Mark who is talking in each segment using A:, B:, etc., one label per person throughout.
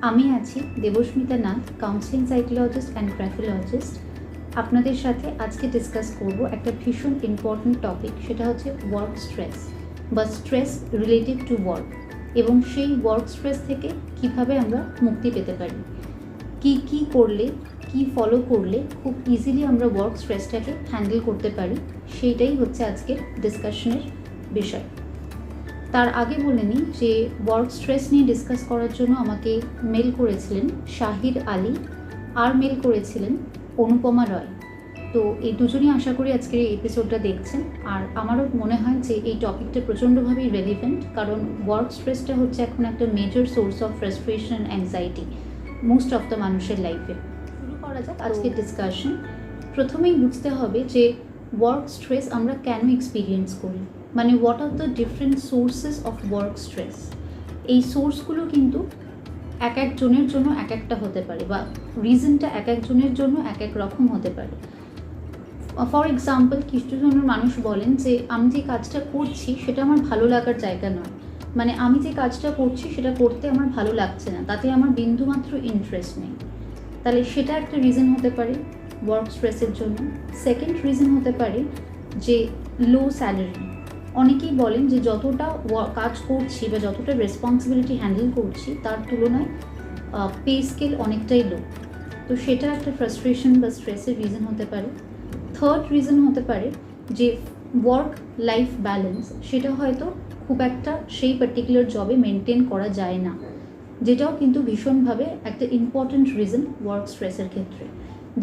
A: আমি আছি Debasmita Nath, counselling psychologist and গ্রাফোলজিস্ট। আপনাদের সাথে আজকে ডিসকাস করব একটা ভীষণ ইম্পর্ট্যান্ট টপিক, সেটা হচ্ছে ওয়ার্ক স্ট্রেস বা স্ট্রেস রিলেটেড টু ওয়ার্ক, এবং সেই ওয়ার্ক স্ট্রেস থেকে কিভাবে আমরা মুক্তি পেতে পারি, কি করলে, কি ফলো করলে খুব ইজিলি আমরা ওয়ার্ক স্ট্রেসটাকে হ্যান্ডেল করতে পারি, সেইটাই হচ্ছে আজকের ডিসকাশনের বিষয়। তার আগে বলে নিই যে ওয়ার্ক স্ট্রেস নিয়ে ডিসকাস করার জন্য আমাকে মেল করেছিলেন শাহির আলী, আর মেল করেছিলেন অনুপমা রয়। তো এই দুজনই আশা করি আজকের এই এপিসোডটা দেখছেন। আর আমারও মনে হয় যে এই টপিকটা প্রচণ্ডভাবেই রেলিভেন্ট, কারণ ওয়ার্ক স্ট্রেসটা হচ্ছে এখন একটা major source of frustration, anxiety most of the মানুষের লাইফে। শুরু করা যাক আজকের ডিসকাশন। প্রথমেই বুঝতে হবে যে ওয়ার্ক স্ট্রেস আমরা কেন এক্সপিরিয়েন্স করি, মানে what are the different sources of work stress. এই সোর্সগুলো কিন্তু এক একজনের জন্য এক একটা হতে পারে, বা রিজনটা এক একজনের জন্য এক এক রকম হতে পারে। ফর এক্সাম্পল, কিছু জনের মানুষ বলেন যে আমি যে কাজটা করছি সেটা আমার ভালো লাগার জায়গা নয়, মানে আমি যে কাজটা করছি সেটা করতে আমার ভালো লাগছে না, তাতে আমার বিন্দুমাত্র ইন্টারেস্ট নেই। তাহলে সেটা একটা রিজন হতে পারে ওয়ার্ক স্ট্রেসের জন্য। সেকেন্ড রিজন হতে পারে যে লো স্যালারি। অনেকেই বলেন যে যতটা কাজ করছি বা যতটা রেসপন্সিবিলিটি হ্যান্ডেল করছি তার তুলনায় পে স্কেল অনেকটাই লো, তো সেটা একটা ফ্রাস্ট্রেশন বা স্ট্রেসের রিজন হতে পারে। থার্ড রিজন হতে পারে যে ওয়ার্ক লাইফ ব্যালেন্স, সেটা হয়তো খুব একটা সেই পার্টিকুলার জবে মেনটেন করা যায় না, যেটাও কিন্তু ভীষণভাবে একটা ইম্পর্ট্যান্ট রিজন ওয়ার্ক স্ট্রেসের ক্ষেত্রে।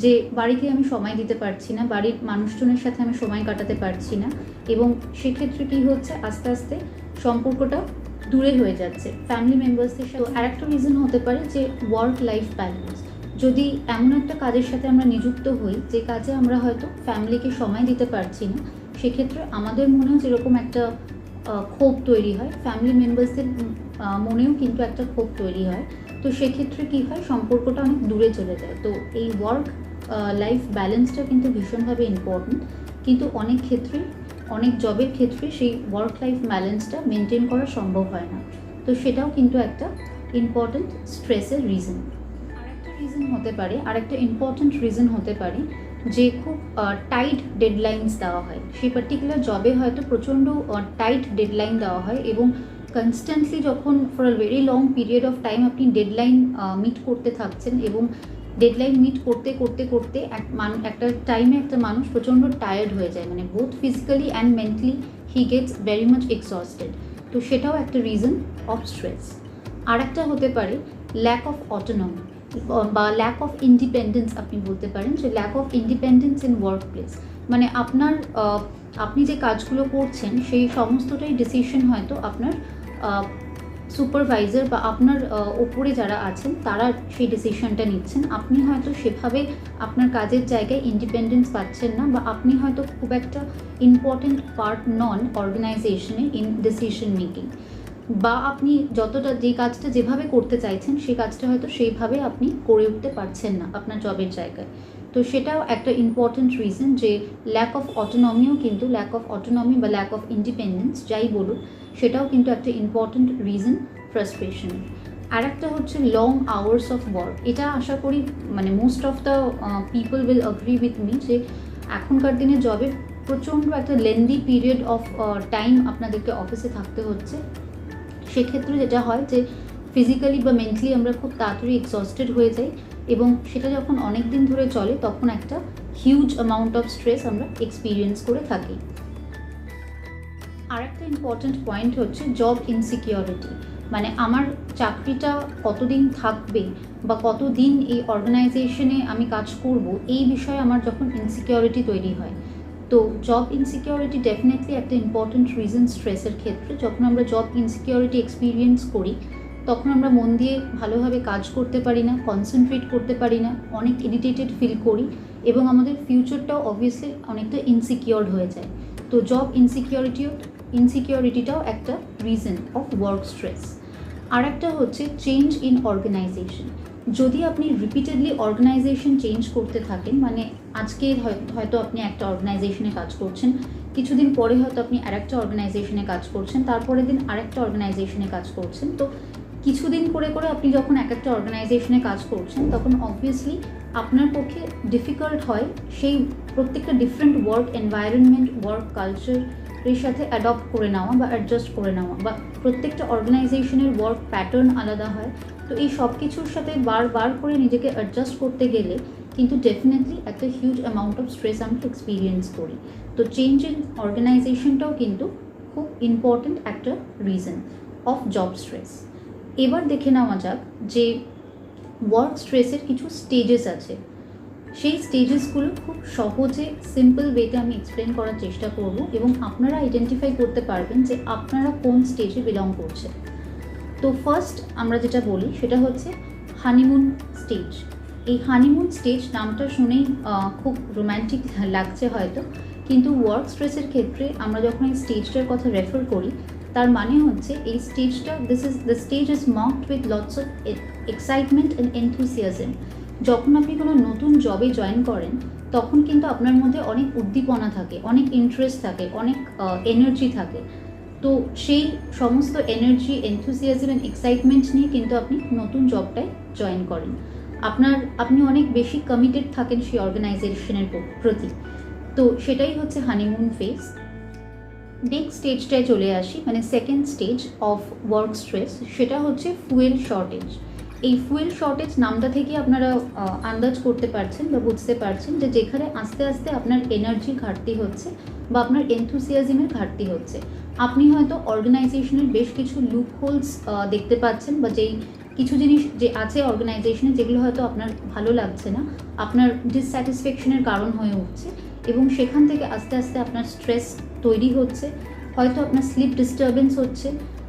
A: যে বাড়িতে আমি সময় দিতে পারছি না, বাড়ির মানুষজনের সাথে আমি সময় কাটাতে পারছি না, এবং সেক্ষেত্রে কী হচ্ছে, আস্তে আস্তে সম্পর্কটা দূরে হয়ে যাচ্ছে ফ্যামিলি মেম্বার্সদের সাথে। আর একটা রিজন হতে পারে যে ওয়ার্ক লাইফ ব্যালেন্স। যদি এমন একটা কাজের সাথে আমরা নিযুক্ত হই যে কাজে আমরা হয়তো ফ্যামিলিকে সময় দিতে পারছি না, সেক্ষেত্রে আমাদের মনেও যেরকম একটা ক্ষোভ তৈরি হয়, ফ্যামিলি মেম্বার্সদের মনেও কিন্তু একটা ক্ষোভ তৈরি হয়। তো সেক্ষেত্রে কী হয়, সম্পর্কটা অনেক দূরে চলে যায়। তো এই ওয়ার্ক লাইফ ব্যালেন্সটা কিন্তু ভীষণভাবে ইম্পর্ট্যান্ট, কিন্তু অনেক ক্ষেত্রে, অনেক জবের ক্ষেত্রে সেই ওয়ার্ক লাইফ ব্যালেন্সটা মেনটেন করা সম্ভব হয় না। তো সেটাও কিন্তু একটা ইম্পর্ট্যান্ট স্ট্রেসের রিজন। আরেকটা রিজন হতে পারে, আরেকটা ইম্পর্ট্যান্ট রিজন হতে পারে যে খুব টাইট ডেডলাইন্স দেওয়া হয়। সেই পার্টিকুলার জবে হয়তো প্রচণ্ড টাইট ডেডলাইন দেওয়া হয়, এবং কনস্ট্যান্টলি যখন for a very long period of time আপনি ডেডলাইন মিট করতে থাকছেন, এবং ডেডলাইন মিট করতে করতে করতে একটা টাইমে একটা মানুষ প্রচণ্ড টায়ার্ড হয়ে যায়, মানে both physically and mentally he gets very much exhausted. তো সেটাও একটা রিজন অফ স্ট্রেস। আর একটা হতে পারে ল্যাক অফ অটোনমি বা ল্যাক অফ ইন্ডিপেন্ডেন্স, আপনি বলতে পারেন যে lack of independence in workplace. মানে আপনি যে কাজগুলো করছেন সেই সমস্তটাই ডিসিশন হয়তো আপনার সুপারভাইজার বা আপনার ওপরে যারা আছেন তারা সেই ডিসিশনটা নিচ্ছেন। আপনি হয়তো সেভাবে আপনার কাজের জায়গায় ইন্ডিপেন্ডেন্স পাচ্ছেন না, বা আপনি হয়তো খুব একটা ইম্পর্ট্যান্ট পার্ট নন অর্গানাইজেশনে ইন ডিসিশন মেকিং, বা আপনি যতটা যে কাজটা যেভাবে করতে চাইছেন সেই কাজটা হয়তো সেইভাবে আপনি করে উঠতে পারছেন না আপনার জবের জায়গায়। তো সেটাও একটা ইম্পর্ট্যান্ট রিজন যে ল্যাক অফ অটোনমিও কিন্তু, ল্যাক অফ অটোনমি বা ল্যাক অফ ইন্ডিপেন্ডেন্স যাই বলুন, সেটাও কিন্তু একটা ইম্পর্ট্যান্ট রিজন ফ্রাস্ট্রেশন। আর একটা হচ্ছে লং আওয়ার্স অফ ওয়ার্ক। এটা আশা করি মানে most of the people will agree with me যে এখনকার দিনে জবে প্রচণ্ড একটা লেন্দি পিরিয়ড অফ টাইম আপনাদেরকে অফিসে থাকতে হচ্ছে। সেক্ষেত্রে যেটা হয় যে ফিজিক্যালি বা মেন্টালি আমরা খুব তাড়াতাড়ি এক্সস্টেড হয়ে যাই, এবং সেটা যখন অনেক দিন ধরে চলে তখন একটা হিউজ অ্যামাউন্ট অফ স্ট্রেস আমরা এক্সপিরিয়েন্স করে থাকি। আর একটা ইম্পর্ট্যান্ট পয়েন্ট হচ্ছে জব ইনসিকিউরিটি, মানে আমার চাকরিটা কতদিন থাকবে বা কতদিন এই অর্গানাইজেশনে আমি কাজ করব, এই বিষয়ে আমার যখন ইনসিকিউরিটি তৈরি হয়। তো জব ইনসিকিউরিটি ডেফিনেটলি একটা ইম্পর্ট্যান্ট রিজন স্ট্রেসের ক্ষেত্রে। যখন আমরা জব ইনসিকিউরিটি এক্সপিরিয়েন্স করি তখন আমরা মন দিয়ে ভালোভাবে কাজ করতে পারি না, কনসেন্ট্রেট করতে পারি না, অনেক ইরিটেটেড ফিল করি, এবং আমাদের ফিউচারটাও অবভিয়াসলি অনেকটা ইনসিকিউরড হয়ে যায়। তো জব ইনসিকিউরিটিটাও একটা রিজন অফ ওয়ার্ক স্ট্রেস। আর একটা হচ্ছে চেঞ্জ ইন অর্গানাইজেশন। যদি আপনি রিপিটেডলি অর্গানাইজেশন চেঞ্জ করতে থাকেন, মানে আজকে হয়তো আপনি একটা অর্গানাইজেশনে কাজ করছেন, কিছুদিন পরে হয়তো আপনি আরেকটা অর্গানাইজেশনে কাজ করছেন, তারপরের দিন আরেকটা অর্গানাইজেশনে কাজ করছেন। তো কিছুদিন করে করে আপনি যখন এক একটা অর্গানাইজেশনে কাজ করছেন তখন অবভিয়াসলি আপনার পক্ষে ডিফিকাল্ট হয় সেই প্রত্যেকটা different work environment, work culture এর সাথে অ্যাডপ্ট করে নেওয়া বা অ্যাডজাস্ট করে নেওয়া, বা প্রত্যেকটা অর্গানাইজেশনের ওয়ার্ক প্যাটার্ন আলাদা হয়। তো এই সব কিছুর সাথে বারবার করে নিজেকে অ্যাডজাস্ট করতে গেলে কিন্তু ডেফিনেটলি একটা হিউজ অ্যামাউন্ট অফ স্ট্রেস আমরা এক্সপিরিয়েন্স করি। তো চেঞ্জ ইন অর্গানাইজেশনটাও কিন্তু খুব ইম্পর্ট্যান্ট একটা রিজন অফ জব স্ট্রেস। এবার দেখে নেওয়া যাক যে ওয়ার্ক স্ট্রেসের কিছু স্টেজেস আছে। সেই স্টেজেসগুলো খুব সহজে সিম্পল ওয়েতে আমি এক্সপ্লেন করার চেষ্টা করব এবং আপনারা আইডেন্টিফাই করতে পারবেন যে আপনারা কোন স্টেজে বিলং করছেন। তো ফার্স্ট আমরা যেটা বলি সেটা হচ্ছে হানিমুন স্টেজ। এই হানিমুন স্টেজ নামটা শুনেই খুব রোম্যান্টিক লাগছে হয়তো, কিন্তু ওয়ার্ক স্ট্রেসের ক্ষেত্রে আমরা যখন এই স্টেজটার কথা রেফার করি তার মানে হচ্ছে এই স্টেজটা the stage is marked with lots of excitement and enthusiasm. যখন আপনি কোনো নতুন জবে জয়েন করেন তখন কিন্তু আপনার মধ্যে অনেক উদ্দীপনা থাকে, অনেক ইন্টারেস্ট থাকে, অনেক এনার্জি থাকে। তো সেই সমস্ত এনার্জি, এনথুসিয়াজম অ্যান্ড এক্সাইটমেন্ট নিয়ে কিন্তু আপনি নতুন জবটায় জয়েন করেন। আপনি অনেক বেশি কমিটেড থাকেন সেই অর্গানাইজেশনের প্রতি। তো সেটাই হচ্ছে হানিমুন ফেজ। নেক্সট স্টেজটায় চলে আসি, মানে second stage of work stress, সেটা হচ্ছে ফুয়েল শর্টেজ। এই ফুয়েল শর্টেজ নামটা থেকে আপনারা আন্দাজ করতে পারছেন বা বুঝতে পারছেন যে যেখানে আস্তে আস্তে আপনার এনার্জির ঘাটতি হচ্ছে বা আপনার এনথুসিয়াজমের ঘাটতি হচ্ছে। আপনি হয়তো অর্গানাইজেশনের বেশ কিছু লুপ হোলস দেখতে পাচ্ছেন, বা যেই কিছু জিনিস যে আছে অর্গানাইজেশনে যেগুলো হয়তো আপনার ভালো লাগছে না, আপনার ডিসস্যাটিসফ্যাকশনের কারণ হয়ে উঠছে, এবং সেখান থেকে আস্তে আস্তে আপনার স্ট্রেস তৈরি হচ্ছে। হয়তো আপনার স্লিপ ডিস্টারবেন্স হচ্ছে,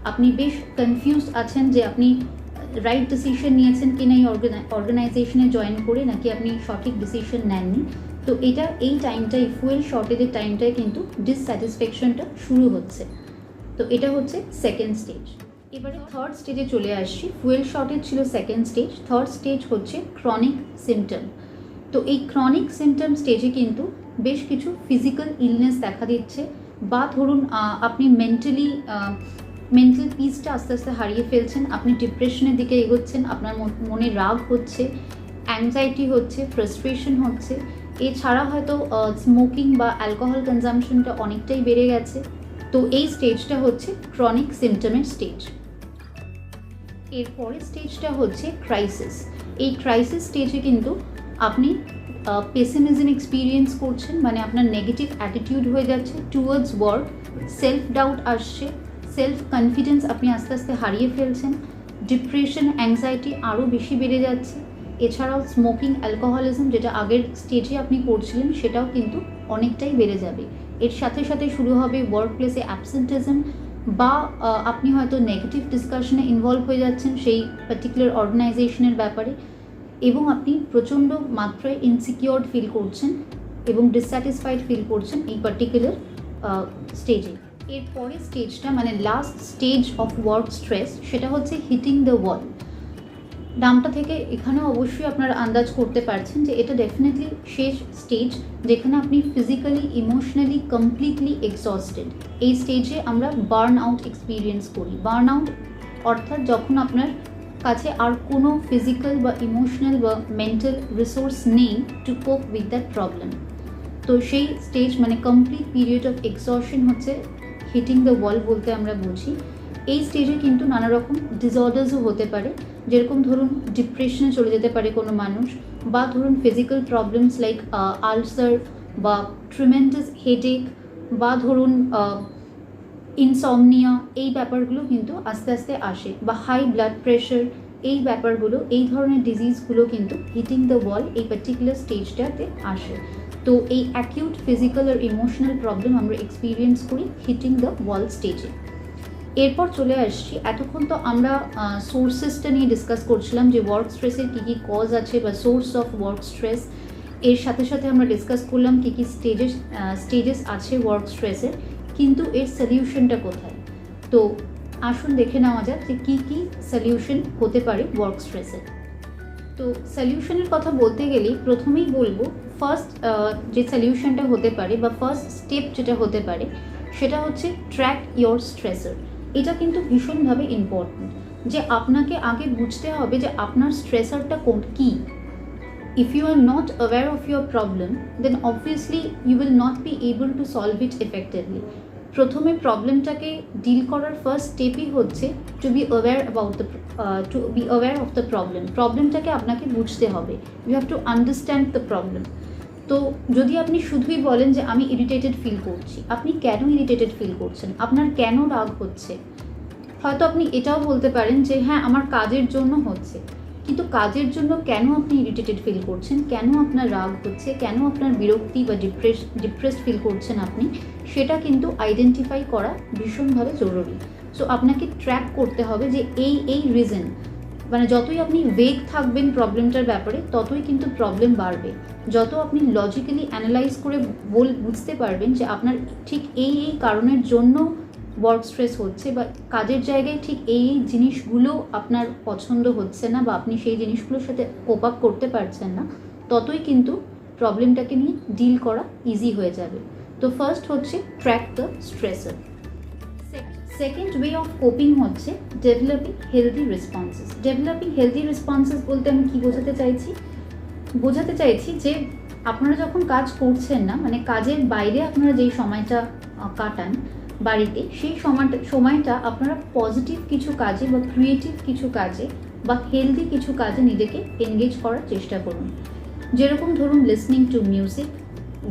A: আপনি বেশ কনফিউজড আছেন যে আপনি রাইট ডিসিশন নিয়েছেন কিনা এই অর্গানাইজেশনে জয়েন করে, নাকি আপনি সঠিক ডিসিশন নেননি। তো এই টাইমটাই, ফুয়েল শর্টেজের টাইমটায় কিন্তু ডিসস্যাটিসফ্যাকশনটা শুরু হচ্ছে। তো এটা হচ্ছে সেকেন্ড স্টেজ। এবারে থার্ড স্টেজে চলে আসছি। ফুয়েল শর্টেজ ছিল সেকেন্ড স্টেজ, থার্ড স্টেজ হচ্ছে ক্রনিক সিমটম। তো এই ক্রনিক সিমটম স্টেজে কিন্তু বেশ কিছু ফিজিক্যাল ইলনেস দেখা দিচ্ছে, বা ধরুন আপনি মেন্টাল পিসটা আস্তে আস্তে হারিয়ে ফেলছেন, আপনি ডিপ্রেশনের দিকে এগোচ্ছেন, আপনার মনে রাগ হচ্ছে, অ্যাংজাইটি হচ্ছে, ফ্রাস্ট্রেশন হচ্ছে। এছাড়া হয়তো স্মোকিং বা অ্যালকোহল কনজামশনটা অনেকটাই বেড়ে গেছে। তো এই স্টেজটা হচ্ছে ক্রনিক সিমটমের স্টেজ। এরপরের স্টেজটা হচ্ছে ক্রাইসিস। এই ক্রাইসিস স্টেজে কিন্তু আপনি পেসিমিজম এক্সপিরিয়েন্স করছেন, মানে আপনার নেগেটিভ অ্যাটিটিউড হয়ে যাচ্ছে টুয়ার্ডস ওয়ার্ক, সেলফ ডাউট আসছে, সেলফ কনফিডেন্স আপনি আস্তে আস্তে হারিয়ে ফেলছেন, ডিপ্রেশন, অ্যাংজাইটি আরও বেশি বেড়ে যাচ্ছে। এছাড়াও স্মোকিং, অ্যালকোহলিজম যেটা আগের স্টেজে আপনি করছিলেন সেটাও কিন্তু অনেকটাই বেড়ে যাবে। এর সাথে সাথে শুরু হবে ওয়ার্ক প্লেসে অ্যাবসেন্টিজম, বা আপনি হয়তো নেগেটিভ ডিসকাশনে ইনভলভ হয়ে যাচ্ছেন সেই পার্টিকুলার অর্গানাইজেশনের ব্যাপারে, এবং আপনি প্রচণ্ড মাত্রায় ইনসিকিওর ফিল করছেন এবং ডিসস্যাটিসফাইড ফিল করছেন এই পার্টিকুলার স্টেজে। এরপরের স্টেজটা, মানে last stage of work stress, সেটা হচ্ছে হিটিং দ্য ওয়াল। নামটা থেকে এখানেও অবশ্যই আপনারা আন্দাজ করতে পারছেন যে এটা ডেফিনেটলি শেষ স্টেজ, যেখানে আপনি ফিজিক্যালি, ইমোশনালি কমপ্লিটলি এক্সস্টেড। এই স্টেজে আমরা বার্ন আউট এক্সপিরিয়েন্স করি। বার্ন আউট অর্থাৎ যখন আপনার কাছে আর কোনো ফিজিক্যাল বা ইমোশনাল বা মেন্টাল রিসোর্স নেই টু কোপ উইথ দ্যাট প্রবলেম। তো সেই স্টেজ, মানে কমপ্লিট পিরিয়ড অফ এক্সশন হচ্ছে হিটিং দ্য ওয়াল বলতে আমরা বুঝি। এই স্টেজে কিন্তু নানা রকম ডিসঅর্ডার্সও হতে পারে, যেরকম ধরুন ডিপ্রেশনে চলে যেতে পারে কোনো মানুষ, বা ধরুন ফিজিক্যাল প্রবলেমস লাইক আলসার বা ট্রিমেন্ডাস হেডেক, বা ধরুন ইনসমনিয়া, এই ব্যাপারগুলো কিন্তু আস্তে আস্তে আসে, বা হাই ব্লাড প্রেশার, এই ব্যাপারগুলো, এই ধরনের ডিজিজগুলো কিন্তু হিটিং দ্য ওয়াল এই পার্টিকুলার স্টেজটাতে আসে। তো এই অ্যাকিউট ফিজিক্যাল আর ইমোশনাল প্রবলেম আমরা এক্সপিরিয়েন্স করি হিটিং দ্য ওয়াল স্টেজে। এরপর চলে আসছি, এতক্ষণ তো আমরা সোর্সেসটা নিয়ে ডিসকাস করছিলাম যে ওয়ার্ক স্ট্রেসের কী কী কজ আছে বা সোর্স অফ ওয়ার্ক স্ট্রেস। এর সাথে সাথে আমরা ডিসকাস করলাম কী কী স্টেজেস আছে ওয়ার্ক স্ট্রেসের, কিন্তু এর সলিউশনটা কোথায়। তো আসুন দেখে নেওয়া যাক যে কী কী সলিউশন হতে পারে ওয়ার্ক স্ট্রেসের। তো সলিউশনের কথা বলতে গেলেই প্রথমেই বলবো, ফার্স্ট যে সলিউশনটা হতে পারে বা ফার্স্ট স্টেপ যেটা হতে পারে সেটা হচ্ছে ট্র্যাক ইয়োর স্ট্রেসার। এটা কিন্তু ভীষণভাবে ইম্পর্ট্যান্ট। যে আপনাকে আগে বুঝতে হবে যে আপনার স্ট্রেসারটা কী। If you are not aware of your problem, then obviously you will not be able to solve it effectively. প্রথমে প্রবলেমটাকে ডিল করার ফার্স্ট স্টেপই হচ্ছে to be aware of the প্রবলেমটাকে আপনাকে বুঝতে হবে। You have to understand the problem. তো যদি আপনি শুধুই বলেন যে আমি ইরিটেটেড ফিল করছি, আপনি কেন ইরিটেটেড ফিল করছেন, আপনার কেন রাগ হচ্ছে, হয়তো আপনি এটাও বলতে পারেন যে হ্যাঁ আমার কাজের জন্য হচ্ছে, কিন্তু কাজের জন্য কেন আপনি ইরিটেটেড ফিল করছেন, কেন আপনার রাগ হচ্ছে, কেন আপনার বিরক্তি বা ডিপ্রেসড ফিল করছেন আপনি, সেটা কিন্তু আইডেন্টিফাই করা ভীষণভাবে জরুরি। সো আপনাকে ট্র্যাক করতে হবে যে এই রিজন, মানে যতই আপনি ভেগ থাকবেন প্রবলেমটার ব্যাপারে ততই কিন্তু প্রবলেম বাড়বে। যত আপনি লজিক্যালি অ্যানালাইজ করে বুঝতে পারবেন যে আপনার ঠিক এই কারণের জন্য ওয়ার্ক স্ট্রেস হচ্ছে বা কাজের জায়গায় ঠিক এই জিনিসগুলো আপনার পছন্দ হচ্ছে না বা আপনি সেই জিনিসগুলোর সাথে কোপ আপ করতে পারছেন না, ততই কিন্তু প্রবলেমটাকে নিয়ে ডিল করা ইজি হয়ে যাবে। তো ফার্স্ট হচ্ছে track the Strasser. Second way of coping হচ্ছে ডেভেলপিং হেলদি রেসপন্সেস বলতে আমি কী বোঝাতে চাইছি যে আপনারা যখন কাজ করছেন না, মানে কাজের বাইরে আপনারা যেই সময়টা কাটান বাড়িতে, সেই সময়টা আপনারা পজিটিভ কিছু কাজে বা ক্রিয়েটিভ কিছু কাজে বা হেলদি কিছু কাজে নিজেকে এনগেজ করার চেষ্টা করুন। যেরকম ধরুন listening to music,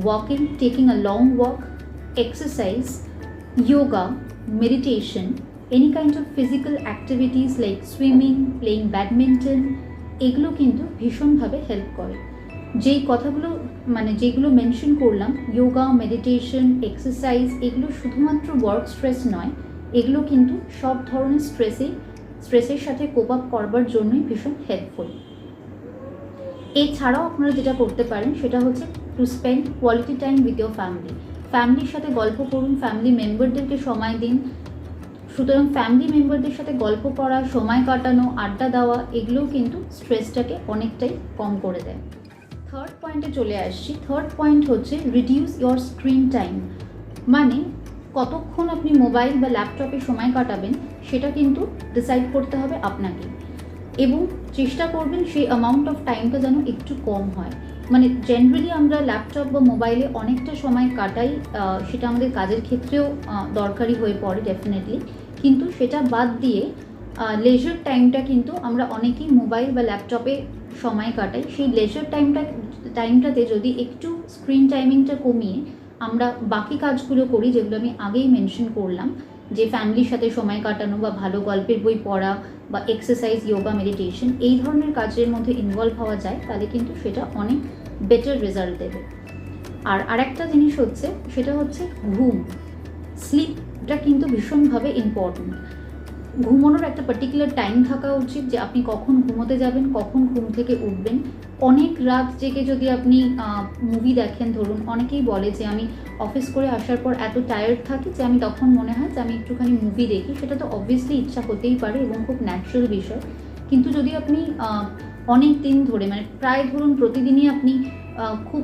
A: walking, taking a long walk, exercise, yoga, meditation, any kind of physical activities like swimming, playing badminton, এগুলো কিন্তু ভীষণভাবে হেল্প করে। যেগুলো মেনশন করলাম, যোগা, মেডিটেশন, এক্সারসাইজ, এগুলো শুধুমাত্র ওয়ার্ক স্ট্রেস নয়, এগুলো কিন্তু সব ধরনের স্ট্রেসের সাথে কোপ আপ করবার জন্যই ভীষণ হেল্পফুল। এছাড়াও আপনারা যেটা করতে পারেন সেটা হচ্ছে to spend quality time with your ফ্যামিলির সাথে গল্প করুন, ফ্যামিলি মেম্বারদেরকে সময় দিন। সুতরাং ফ্যামিলি মেম্বারদের সাথে গল্প করা, সময় কাটানো, আড্ডা দেওয়া, এগুলোও কিন্তু স্ট্রেসটাকে অনেকটাই কম করে দেয়। থার্ড পয়েন্টে চলে আসছি। থার্ড পয়েন্ট হচ্ছে রিডিউস ইয়োর স্ক্রিন টাইম। মানে কতক্ষণ আপনি মোবাইল বা ল্যাপটপে সময় কাটাবেন সেটা কিন্তু ডিসাইড করতে হবে আপনাকে, এবং চেষ্টা করবেন সেই অ্যামাউন্ট অফ টাইমটা যেন একটু কম হয়। মানে জেনারেলি আমরা ল্যাপটপ বা মোবাইলে অনেকটা সময় কাটাই, সেটা আমাদের কাজের ক্ষেত্রেও দরকারি হয়ে পড়ে ডেফিনেটলি, কিন্তু সেটা বাদ দিয়ে লেজার টাইমটা কিন্তু আমরা অনেকেই মোবাইল বা ল্যাপটপে সময় কাটাই। সেই লেজার টাইমটাতে যদি একটু স্ক্রিন টাইমিংটা কমিয়ে আমরা বাকি কাজগুলো করি, যেগুলো আমি আগেই মেনশন করলাম, যে ফ্যামিলির সাথে সময় কাটানো বা ভালো গল্পের বই পড়া বা এক্সারসাইজ, যোগা, মেডিটেশন, এই ধরনের কাজের মধ্যে ইনভলভ হওয়া যায়, তাহলে কিন্তু সেটা অনেক বেটার রেজাল্ট দেবে। আর আরেকটা জিনিস হচ্ছে, সেটা হচ্ছে ঘুম। স্লিপটা কিন্তু ভীষণভাবে ইম্পর্ট্যান্ট। ঘুমানোর একটা পার্টিকুলার টাইম থাকা উচিত, যে আপনি কখন ঘুমোতে যাবেন, কখন ঘুম থেকে উঠবেন। অনেক রাত জেগে যদি আপনি মুভি দেখেন, ধরুন অনেকেই বলে যে আমি অফিস করে আসার পর এত টায়ার্ড থাকি যে আমি তখন মনে হয় যে আমি একটুখানি মুভি দেখি। সেটা তো অবভিয়াসলি ইচ্ছা হতেই পারে এবং খুব ন্যাচারাল বিষয়, কিন্তু যদি আপনি অনেক দিন ধরে, মানে প্রায় ধরুন প্রতিদিনই আপনি খুব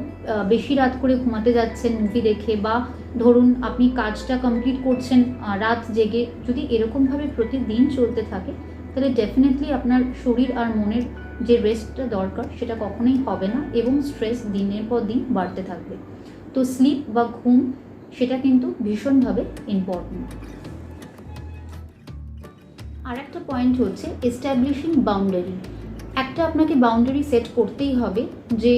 A: বেশি রাত করে ঘুমাতে যাচ্ছেন মুভি দেখে, বা ধরুন আপনি কাজটা কমপ্লিট করছেন রাত জেগে, যদি এরকমভাবে প্রতিদিন চলতে থাকে, তাহলে ডেফিনেটলি আপনার শরীর আর মনের যে রেস্টটা দরকার সেটা কখনোই হবে না, এবং স্ট্রেস দিনের পর দিন বাড়তে থাকবে। তো স্লিপ বা ঘুম সেটা কিন্তু ভীষণভাবে ইম্পর্ট্যান্ট। আর একটা পয়েন্ট হচ্ছে এস্টাবলিশিং বাউন্ডারি। একটা আপনাকে বাউন্ডারি সেট করতেই হবে, যে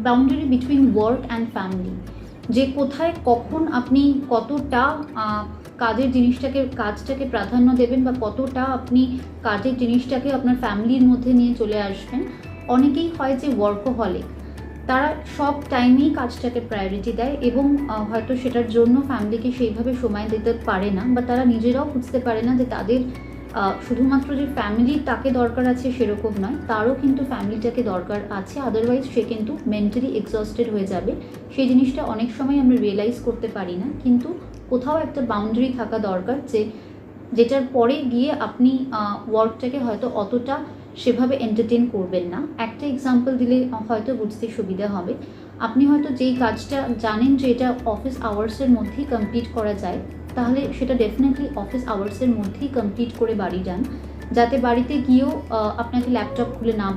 A: boundary between work and family, যে কোথায় কখন আপনি কতটা কাজটাকে প্রাধান্য দেবেন, বা কতটা আপনি কাজের জিনিসটাকে আপনার ফ্যামিলির মধ্যে নিয়ে চলে আসবেন। অনেকেই হয় যে ওয়ার্কোহলিক, তারা সব টাইমেই কাজটাকে প্রায়োরিটি দেয় এবং হয়তো সেটার জন্য ফ্যামিলিকে সেইভাবে সময় দিতে পারে না, বা তারা নিজেরাও বুঝতে পারে না যে তাদের শুধুমাত্র যে ফ্যামিলির তাকে দরকার আছে সেরকম নয়, তারও কিন্তু ফ্যামিলিটাকে দরকার আছে, আদারওয়াইজ সে কিন্তু মেন্টালি এক্সস্টেড হয়ে যাবে। সেই জিনিসটা অনেক সময় আমরা রিয়েলাইজ করতে পারি না, কিন্তু কোথাও একটা বাউন্ডারি থাকা দরকার, যেটার পরে গিয়ে আপনি ওয়ার্কটাকে হয়তো অতটা সেভাবে এন্টারটেন করবেন না। একটা এক্সাম্পল দিলে হয়তো বুঝতে সুবিধা হবে। আপনি হয়তো যেই কাজটা জানেন যে এটা অফিস আওয়ার্সের মধ্যেই কমপ্লিট করা যায়, তাহলে সেটা ডেফিনেটলি অফিস আওয়ার্সের মধ্যেই কমপ্লিট করে বাড়ি যান। যাতে বাড়িতে গিয়েও আপনাকে ল্যাপটপ খুলে না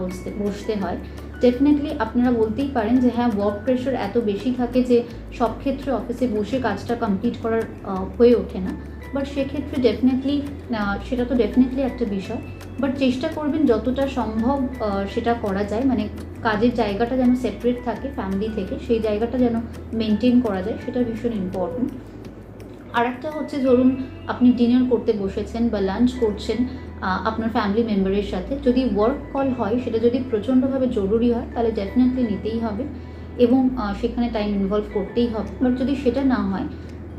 A: বসতে হয়। ডেফিনেটলি আপনারা বলতেই পারেন যে হ্যাঁ, ওয়ার্ক প্রেশার এত বেশি থাকে যে সব ক্ষেত্রে অফিসে বসে কাজটা কমপ্লিট করার হয়ে ওঠে না। বাট সেক্ষেত্রে ডেফিনেটলি সেটা তো ডেফিনেটলি একটা বিষয়, বাট চেষ্টা করবেন যতটা সম্ভব সেটা করা যায়, মানে কাজের জায়গাটা যেন সেপারেট থাকে ফ্যামিলি থেকে, সেই জায়গাটা যেন মেনটেন করা যায়, সেটা ভীষণ ইম্পর্ট্যান্ট। আর একটা হচ্ছে, ধরুন আপনি ডিনার করতে বসেছেন বা লাঞ্চ করছেন আপনার ফ্যামিলি মেম্বারের সাথে, যদি ওয়ার্ক কল হয়, সেটা যদি প্রচণ্ডভাবে জরুরি হয় তাহলে ডেফিনেটলি নিতেই হবে এবং সেখানে টাইম ইনভলভ করতেই হবে। বাট যদি সেটা না হয়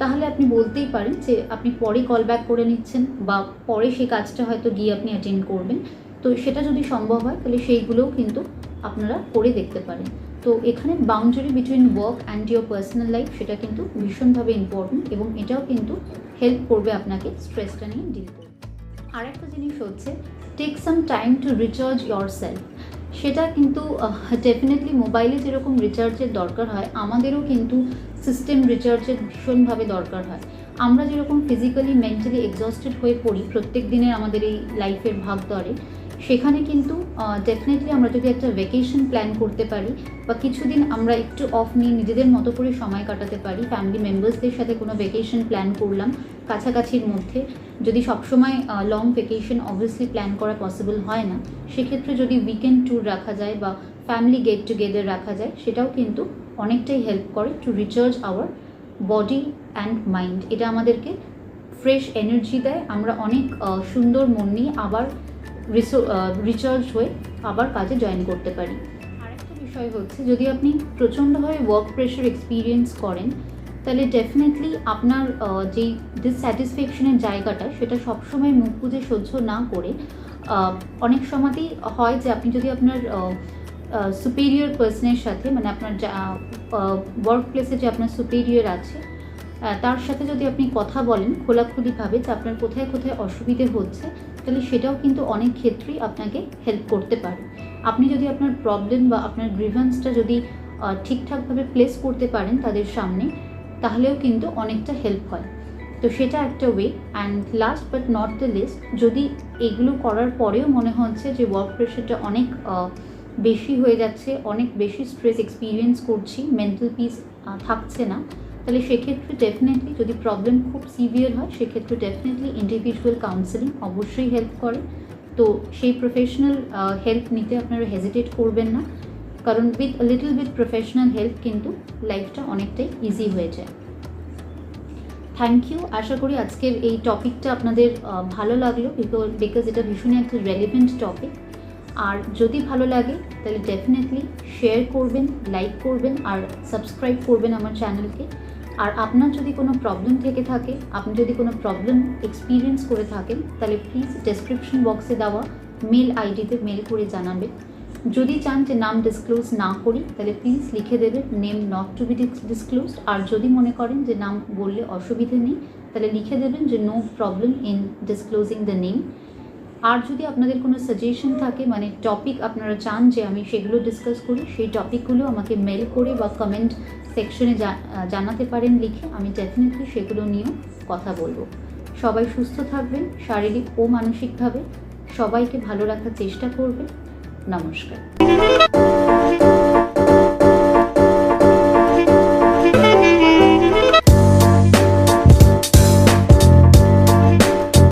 A: তাহলে আপনি বলতেই পারেন যে আপনি পরে কল ব্যাক করে নিচ্ছেন বা পরে সেই কাজটা হয়তো গিয়ে আপনি অ্যাটেন্ড করবেন। তো সেটা যদি সম্ভব হয় তাহলে সেইগুলোও কিন্তু আপনারা করে দেখতে পারেন। তো এখানে boundary between work and your personal life সেটা কিন্তু ভীষণভাবে ইম্পর্টেন্ট এবং এটাও কিন্তু হেল্প করবে আপনাকে স্ট্রেসটা নিয়ে ডিল করতে। আর একটা জিনিস হচ্ছে, take some time to recharge yourself. সেটা কিন্তু ডেফিনেটলি মোবাইলে যেরকম রিচার্জের দরকার হয়, আমাদেরও কিন্তু সিস্টেম রিচার্জের ভীষণভাবে দরকার হয়। আমরা যেরকম ফিজিক্যালি মেন্টালি এক্সস্টেড হয়ে পড়ি প্রত্যেক দিনের আমাদের এই লাইফের ভাগদৌড়ে, সেখানে কিন্তু ডেফিনেটলি আমরা যদি একটা ভ্যাকেশন প্ল্যান করতে পারি বা কিছুদিন আমরা একটু অফ নিয়ে নিজেদের মতো করে সময় কাটাতে পারি, ফ্যামিলি মেম্বার্সদের সাথে কোনো ভ্যাকেশন প্ল্যান করলাম কাছাকাছির মধ্যে। যদি সবসময় লং ভ্যাকেশন অবভিয়াসলি প্ল্যান করা পসিবল হয় না, সেক্ষেত্রে যদি উইকেন্ড ট্যুর রাখা যায় বা ফ্যামিলি গেট টুগেদার রাখা যায়, সেটাও কিন্তু অনেকটাই হেল্প করে two recharge our body and mind. এটা আমাদেরকে ফ্রেশ এনার্জি দেয়, আমরা অনেক সুন্দর মন নিয়ে আবার রিচার্জ হয়ে আবার কাজে জয়েন করতে পারি। আরেকটা বিষয় হচ্ছে, যদি আপনি প্রচণ্ডভাবে ওয়ার্ক প্রেশার এক্সপিরিয়েন্স করেন তাহলে ডেফিনেটলি আপনার যেই ডিসস্যাটিসফ্যাকশনের জায়গাটা, সেটা সবসময় মুখ বুজে সহ্য না করে অনেক সময়তেই হয় যে আপনি যদি আপনার সুপিরিয়র পার্সনের সাথে, মানে আপনার ওয়ার্ক প্লেসে যে আপনার সুপিরিয়র আছে তার সাথে যদি আপনি কথা বলেন খোলাখুলিভাবে যে আপনার কোথায় কোথায় অসুবিধে হচ্ছে, তাহলে সেটাও কিন্তু অনেক ক্ষেত্রেই আপনাকে হেল্প করতে পারে। আপনি যদি আপনার প্রবলেম বা আপনার গ্রিভেন্সটা যদি ঠিকঠাকভাবে প্লেস করতে পারেন তাদের সামনে, তাহলেও কিন্তু অনেকটা হেল্প হয়। তো সেটা একটা way. And last but not the least, যদি এগুলো করার পরেও মনে হচ্ছে যে ওয়ার্ক প্রেশারটা অনেক বেশি হয়ে যাচ্ছে, অনেক বেশি স্ট্রেস এক্সপিরিয়েন্স করছি, মেন্টাল পিস থাকছে না, তাহলে সেক্ষেত্রে ডেফিনেটলি, যদি প্রবলেম খুব সিভিয়ার হয়, সেক্ষেত্রে ডেফিনেটলি ইন্ডিভিজুয়াল কাউন্সেলিং অবশ্যই হেল্প করে। তো সেই প্রফেশনাল হেল্প নিতে আপনারা হেজিটেট করবেন না, কারণ with little bit professional help কিন্তু লাইফটা অনেকটাই ইজি হয়ে যায়। Thank you. আশা করি আজকের এই টপিকটা আপনাদের ভালো লাগলো, বিকজ এটা ভীষণই একটা রেলিভেন্ট টপিক। আর যদি ভালো লাগে তাহলে ডেফিনেটলি শেয়ার করবেন, লাইক করবেন আর সাবস্ক্রাইব করবেন আমার চ্যানেলকে। আর আপনার যদি কোনো প্রবলেম থেকে থাকে, আপনি যদি কোনো প্রবলেম এক্সপিরিয়েন্স করে থাকেন, তাহলে প্লিজ ডেসক্রিপশন বক্সে দেওয়া মেল আইডিতে মেল করে জানাবেন। যদি চান যে নাম ডিসক্লোজ না করি, তাহলে প্লিজ লিখে দেবেন name not to be disclosed. আর যদি মনে করেন যে নাম বললে অসুবিধে নেই, তাহলে লিখে দেবেন যে no problem in disclosing the name. আর যদি আপনাদের কোনো সাজেশন থাকে, মানে টপিক আপনারা চান যে আমি সেগুলো ডিসকাস করি, সেই টপিকগুলো আমাকে মেল করে বা কমেন্ট সেকশনে জানাতে পারেন লিখে, আমি ডেফিনেটলি সেগুলো নিয়েও কথা বলবো। সবাই সুস্থ থাকবেন শারীরিক ও মানসিকভাবে, সবাইকে ভালো রাখার চেষ্টা করবেন। নমস্কার।